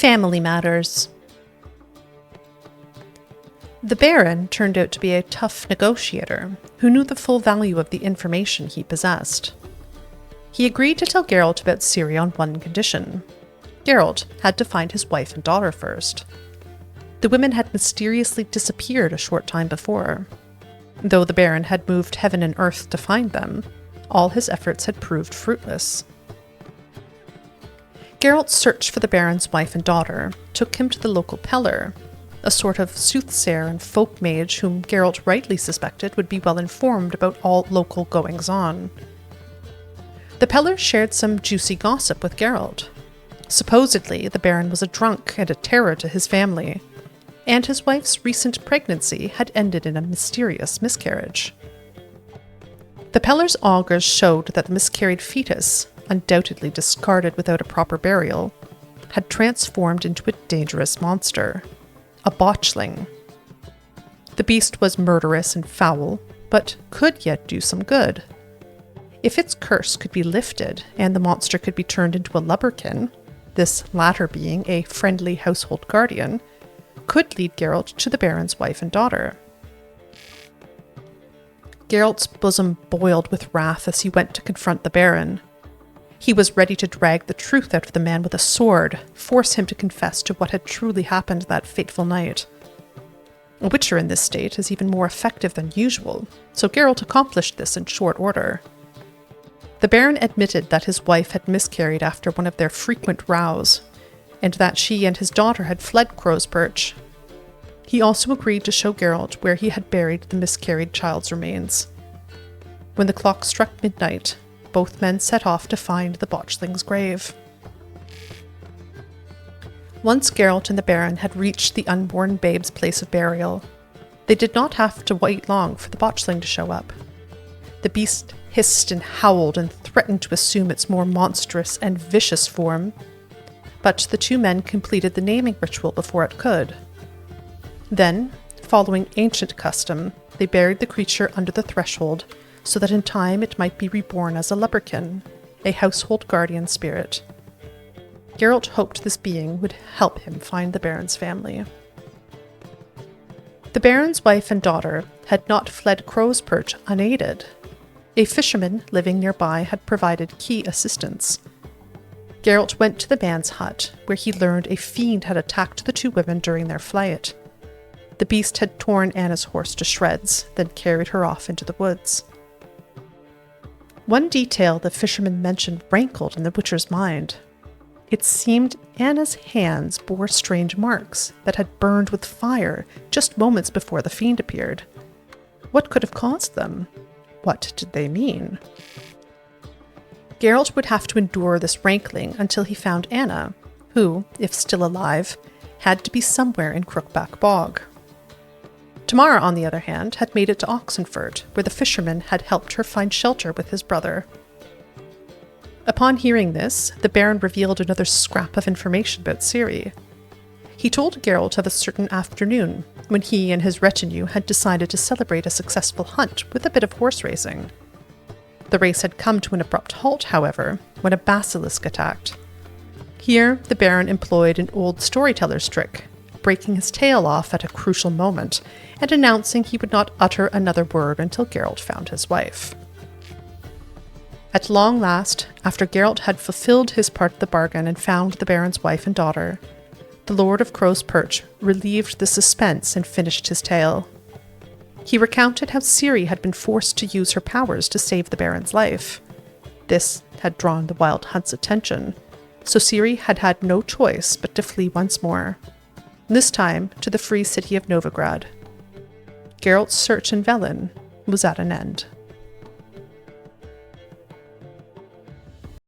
Family matters. The Baron turned out to be a tough negotiator who knew the full value of the information he possessed. He agreed to tell Geralt about Ciri on one condition. Geralt had to find his wife and daughter first. The women had mysteriously disappeared a short time before. Though the Baron had moved heaven and earth to find them, all his efforts had proved fruitless. Geralt's search for the Baron's wife and daughter took him to the local Peller, a sort of soothsayer and folk mage whom Geralt rightly suspected would be well informed about all local goings-on. The Peller shared some juicy gossip with Geralt. Supposedly, the Baron was a drunk and a terror to his family, and his wife's recent pregnancy had ended in a mysterious miscarriage. The Peller's augurs showed that the miscarried fetus, undoubtedly discarded without a proper burial, had transformed into a dangerous monster, a botchling. The beast was murderous and foul, but could yet do some good. If its curse could be lifted and the monster could be turned into a lubberkin, this latter being a friendly household guardian, could lead Geralt to the Baron's wife and daughter. Geralt's bosom boiled with wrath as he went to confront the Baron. He was ready to drag the truth out of the man with a sword, force him to confess to what had truly happened that fateful night. A witcher in this state is even more effective than usual, so Geralt accomplished this in short order. The Baron admitted that his wife had miscarried after one of their frequent rows, and that she and his daughter had fled Crow's Perch. He also agreed to show Geralt where he had buried the miscarried child's remains. When the clock struck midnight, both men set off to find the botchling's grave. Once Geralt and the Baron had reached the unborn babe's place of burial, they did not have to wait long for the botchling to show up. The beast hissed and howled and threatened to assume its more monstrous and vicious form, but the two men completed the naming ritual before it could. Then, following ancient custom, they buried the creature under the threshold so that in time it might be reborn as a lubberkin, a household guardian spirit. Geralt hoped this being would help him find the Baron's family. The Baron's wife and daughter had not fled Crow's Perch unaided. A fisherman living nearby had provided key assistance. Geralt went to the man's hut, where he learned a fiend had attacked the two women during their flight. The beast had torn Anna's horse to shreds, then carried her off into the woods. One detail the fisherman mentioned rankled in the butcher's mind. It seemed Anna's hands bore strange marks that had burned with fire just moments before the fiend appeared. What could have caused them? What did they mean? Geralt would have to endure this rankling until he found Anna, who, if still alive, had to be somewhere in Crookback Bog. Tamara, on the other hand, had made it to Oxenford, where the fisherman had helped her find shelter with his brother. Upon hearing this, the Baron revealed another scrap of information about Ciri. He told Geralt of a certain afternoon, when he and his retinue had decided to celebrate a successful hunt with a bit of horse racing. The race had come to an abrupt halt, however, when a basilisk attacked. Here, the Baron employed an old storyteller's trick, breaking his tail off at a crucial moment, and announcing he would not utter another word until Geralt found his wife. At long last, after Geralt had fulfilled his part of the bargain and found the Baron's wife and daughter, the Lord of Crow's Perch relieved the suspense and finished his tale. He recounted how Ciri had been forced to use her powers to save the Baron's life. This had drawn the Wild Hunt's attention, so Ciri had had no choice but to flee once more, this time to the free city of Novigrad. Geralt's search in Velen was at an end.